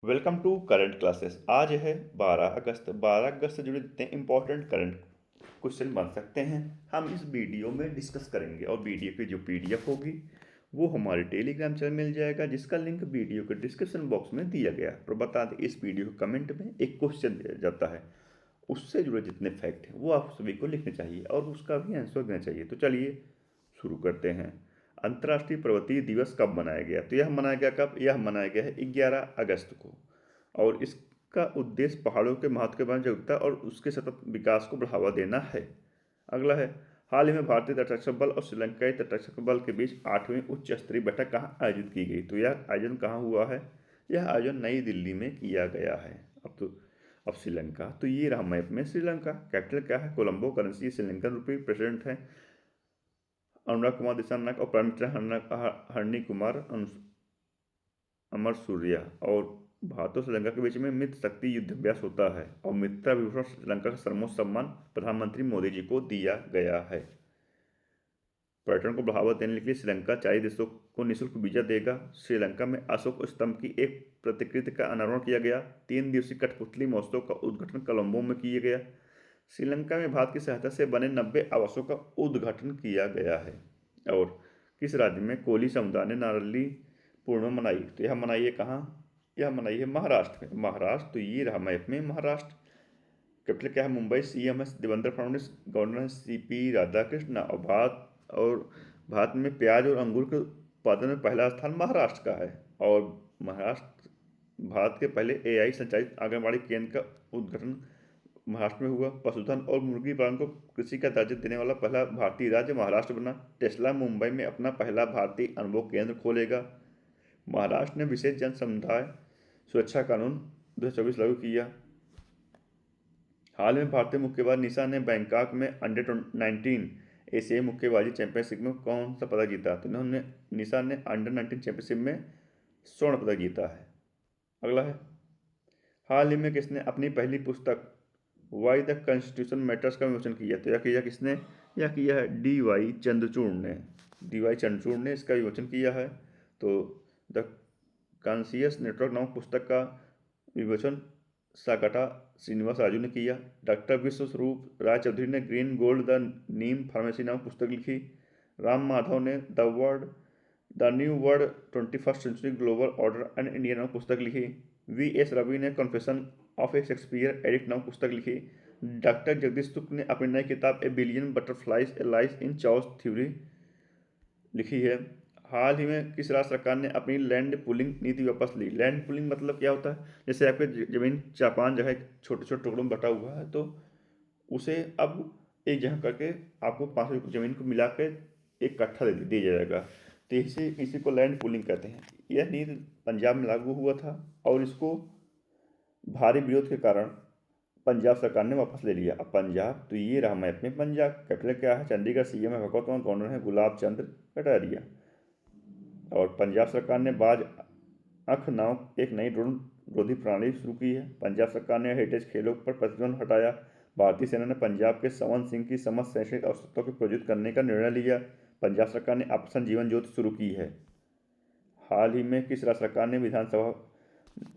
Welcome to current classes. आज है 12 अगस्त। 12 अगस्त से जुड़े जितने इंपॉर्टेंट करंट क्वेश्चन बन सकते हैं हम इस वीडियो में डिस्कस करेंगे। और वीडियो की जो पीडीएफ होगी वो हमारे टेलीग्राम चैनल मिल जाएगा, जिसका लिंक वीडियो के डिस्क्रिप्शन बॉक्स में दिया गया है। और बता दें, इस वीडियो के कमेंट में एक क्वेश्चन दिया जाता है, उससे जुड़े जितने फैक्ट हैं वो आप सभी को लिखने चाहिए और उसका भी आंसर देना चाहिए। तो चलिए शुरू करते हैं। अंतर्राष्ट्रीय पर्वतीय दिवस कब मनाया गया? तो यह मनाया गया कब? यह मनाया गया है 11 अगस्त को। और इसका उद्देश्य पहाड़ों के महत्व के बारे में जागरूकता और उसके सतत विकास को बढ़ावा देना है। अगला है, हाल ही में भारतीय तटरक्षक बल और श्रीलंकाई तटरक्षक बल के बीच 8वीं उच्च स्तरीय बैठक कहाँ आयोजित की गई? तो यह आयोजन कहाँ हुआ है? यह आयोजन नई दिल्ली में किया गया है। अब श्रीलंका, तो ये रहा मैप में श्रीलंका। कैपिटल क्या है? कोलंबो। करेंसी श्रीलंकन रुपये। प्रेसिडेंट है अनुराग कुमार दिसानायक और प्राइम मिनिस्टर हरनी कुमार अमर सूर्या। और भारत और श्रीलंका के बीच में मित्र शक्ति युद्ध अभ्यास होता है और मित्रता विभूषण श्रीलंका का सर्वोच्च सम्मान प्रधानमंत्री मोदी जी को दिया गया है। पर्यटन को बढ़ावा देने के लिए श्रीलंका 40 देशों को निःशुल्क वीजा देगा। श्रीलंका में अशोक स्तंभ की एक प्रतिकृति का अनावरण किया गया। 3 दिवसीय कठपुतली महोत्सव का उद्घाटन कोलंबो में किया गया। श्रीलंका में भारत की सहायता से बने 90 आवासों का उद्घाटन किया गया है। और किस राज्य में कोली समुदाय ने नारली पूर्णिमा मनाई? तो यह मनाई है कहाँ? यह मनाई है महाराष्ट्र में। महाराष्ट्र, तो ये रहा मैप में महाराष्ट्र। कैपिटल क्या है? मुंबई। सीएम है देवेंद्र फडणवीस। गवर्नर है सीपी राधाकृष्ण। और भारत में प्याज और अंगूर के उत्पादन में पहला स्थान महाराष्ट्र का है। और महाराष्ट्र भारत के पहले एआई संचालित आंगनबाड़ी केंद्र का उद्घाटन महाराष्ट्र में हुआ। पशुधन और मुर्गी पालन को कृषि का दर्जा देने वाला पहला भारतीय राज्य महाराष्ट्र बना। टेस्ला मुंबई में अपना पहला भारतीय अनुभव केंद्र खोलेगा। महाराष्ट्र ने विशेष जन समुदाय सुरक्षा कानून 2024 लागू किया। हाल में भारतीय मुक्केबाज निशा ने बैंकॉक में अंडर-19 एशियाई मुक्केबाजी चैंपियनशिप में कौन सा पदक जीता? तो निशा ने अंडर-19 चैंपियनशिप में स्वर्ण पदक जीता है। अगला है, हाल ही में किसने अपनी पहली पुस्तक वाई द कॉन्स्टिट्यूशन मैटर्स का विमोचन किया? तो यह किया किसने? यह किया है डी वाई चंद्रचूड़ ने। डी वाई चंद्रचूड़ ने इसका विमोचन किया है। तो द कॉन्शियस नेटवर्क नामक पुस्तक का विमोचन साकटा श्रीनिवास राजू ने किया। डॉक्टर विश्व स्वरूप राय चौधरी ने green gold the neem pharmacy नामक पुस्तक लिखी। राम माधव ने the new world 21st century global order and India नामक पुस्तक लिखी। वी एस रवि ने confession of a Shakespeare addict नामक पुस्तक लिखी। डॉक्टर जगदीश शुक्ल ने अपनी नई किताब ए billion butterflies A lies in chaos theory लिखी है। हाल ही में किस राज्य सरकार ने अपनी लैंड पुलिंग नीति वापस ली? लैंड पुलिंग मतलब क्या होता है? जैसे आपके जमीन 4-5 जगह छोटे छोटे टुकड़ों में बटा हुआ है, तो उसे अब एक जगह करके आपको 5 जमीन को मिला के एक कट्ठा दे दिया जाएगा। तो इसी को लैंड पुलिंग कहते हैं। यह नीति पंजाब में लागू हुआ था और इसको भारी विरोध के कारण पंजाब सरकार ने वापस ले लिया। अब पंजाब, तो ये रहा मैप में पंजाब। कैपिटल क्या है? चंडीगढ़। सीएम है भगवत मान। गवर्नर है गुलाब चंद्र कटारिया। और पंजाब सरकार ने बाज अख नामक एक नई ड्रोन रोधी प्रणाली शुरू की है। पंजाब सरकार ने हेरिटेज खेलों पर प्रतिबंध हटाया। भारतीय सेना ने पंजाब के संवत सिंह की समस्त शैक्षणिक आवश्यकताओं को प्रायोजित करने का निर्णय लिया। पंजाब सरकार ने ऑपरेशन जीवन ज्योति शुरू की है। हाल ही में किस राज्य सरकार ने विधानसभा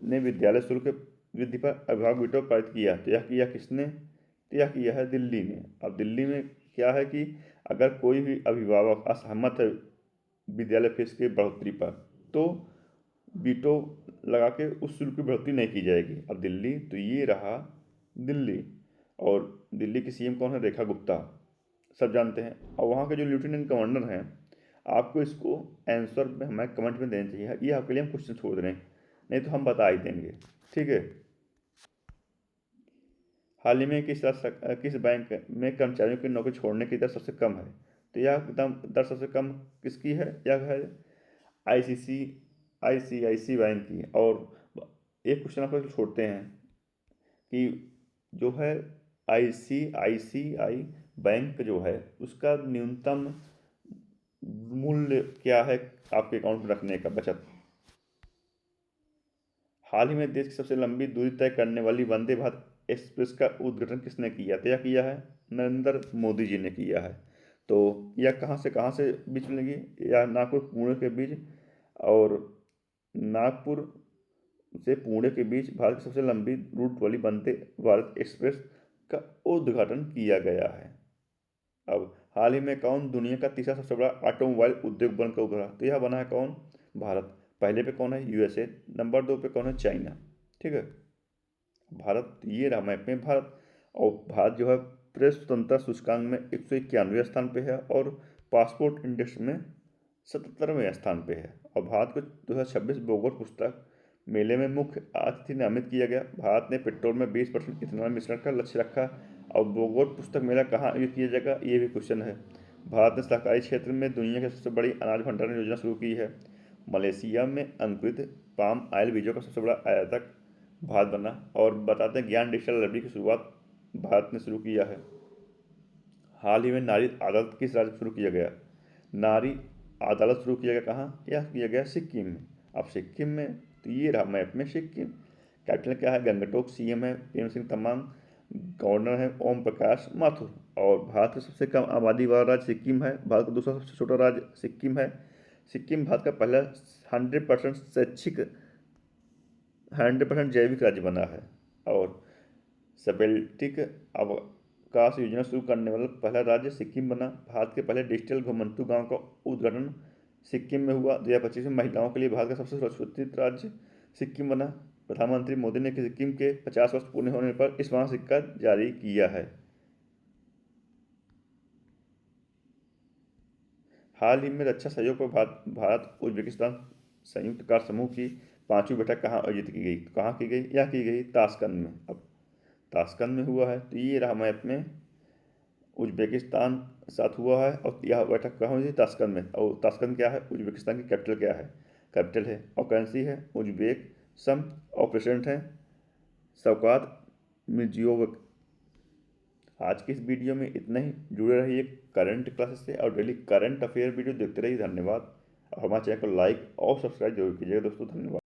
ने विद्यालय शुल्क वृद्धि पर अभिभावक वीटो पारित किया? तो यह किया किसने? तो यह किया है दिल्ली ने। अब दिल्ली में क्या है कि अगर कोई भी अभिभावक असहमत है विद्यालय फीस की बढ़ोतरी पर, तो वीटो लगा के उस शुल्क की बढ़ोतरी नहीं की जाएगी। अब दिल्ली, तो ये रहा दिल्ली। और दिल्ली की सीएम कौन है? रेखा गुप्ता, सब जानते हैं। और वहाँ के जो लेफ्टिनेंट गवर्नर हैं, आपको इसको आंसर में हमें कमेंट में देना चाहिए। ये आपके लिए हम क्वेश्चन छोड़ रहे हैं, नहीं तो हम बता ही देंगे, ठीक है। हाल ही में किस बैंक में कर्मचारियों की नौकरी छोड़ने की दर सबसे कम है? तो यह दर सबसे कम किसकी है? यह है आईसीसी आईसीआईसी बैंक की। और एक क्वेश्चन आपको छोड़ते हैं कि जो है आईसीआईसीआई बैंक जो है उसका न्यूनतम मूल्य क्या है आपके अकाउंट में रखने का बचत? हाल ही में देश की सबसे लंबी दूरी तय करने वाली वंदे भारत एक्सप्रेस का उद्घाटन किसने किया? तो यह किया है नरेंद्र मोदी जी ने किया है। तो यह कहाँ से बीच में लगी? यह नागपुर पुणे के बीच। और नागपुर से पुणे के बीच भारत की सबसे लंबी रूट वाली वंदे भारत एक्सप्रेस का उद्घाटन किया गया है। अब हाल ही में कौन दुनिया का तीसरा सबसे बड़ा ऑटोमोबाइल उद्योग बनकर उभरा? तो यह बना है कौन? भारत। पहले पे कौन है? यूएसए। नंबर 2 पे कौन है? चाइना। ठीक है, भारत ये रहा मैप में भारत। और भारत जो है प्रेस स्वतंत्रता सूचकांक में 191वें स्थान पे है और पासपोर्ट इंडेक्स में 77वें स्थान पे है। और भारत को 2026 बोगोट पुस्तक मेले में मुख्य अतिथि नामित किया गया। भारत ने पेट्रोल में 20% इथेनॉल मिश्रण का लक्ष्य रखा। और बोगोट पुस्तक मेला कहाँ आयोजित किया जाएगा, ये भी क्वेश्चन है। भारत ने सहकारी क्षेत्र में दुनिया की सबसे बड़ी अनाज भंडारण योजना शुरू की है। मलेशिया में अंकुरित पाम ऑयल बीजों का सबसे बड़ा आयातक भारत बना। और बताते हैं ज्ञान डिजिटल लाइब्रेरी की शुरुआत भारत ने शुरू किया है। हाल ही में नारी अदालत किस राज्य में शुरू किया गया? नारी अदालत शुरू किया गया कहाँ? यह किया गया सिक्किम में। अब सिक्किम में तो ये रहा मैप में सिक्किम। कैपिटल क्या है? गंगटोक। सीएम है प्रेम सिंह तमांग। गवर्नर है ओम प्रकाश माथुर। और भारत का सबसे कम आबादी वाला राज्य सिक्किम है। भारत का दूसरा सबसे छोटा राज्य सिक्किम है। सिक्किम भारत का पहला 100% शैक्षिक 100% जैविक राज्य बना है। और सैटेलाइट अवकाश योजना शुरू करने वाला पहला राज्य सिक्किम बना। भारत के पहले डिजिटल घुमंतू गांव का उद्घाटन सिक्किम में हुआ। 2025 में महिलाओं के लिए भारत का सबसे सुरक्षित राज्य सिक्किम बना। प्रधानमंत्री मोदी ने सिक्किम के 50 वर्ष पूर्ण होने पर इस वहाँ सिक्का जारी किया है। हाल ही में रक्षा सहयोग पर भारत उज्बेकिस्तान संयुक्त कार्य समूह की 5वीं बैठक कहाँ आयोजित की गई? तो कहाँ की गई? यह की गई ताशकंद में। अब ताशकंद में हुआ है तो ये रहा मैप में उज्बेकिस्तान साथ हुआ है। और यह बैठक कहाँ हुई थी? ताशकंद में। और ताशकंद क्या है? उज्बेकिस्तान की कैपिटल क्या है? कैपिटल है। और करेंसी है उज्बेक सम। और प्रेसिडेंट हैं शौकत मिर्जियोयेव। आज की इस वीडियो में इतना ही। जुड़े रहिए करंट क्लासेस से और डेली करंट अफेयर वीडियो देखते रहिए। धन्यवाद। और हमारे चैनल को लाइक और सब्सक्राइब जरूर कीजिएगा दोस्तों। धन्यवाद।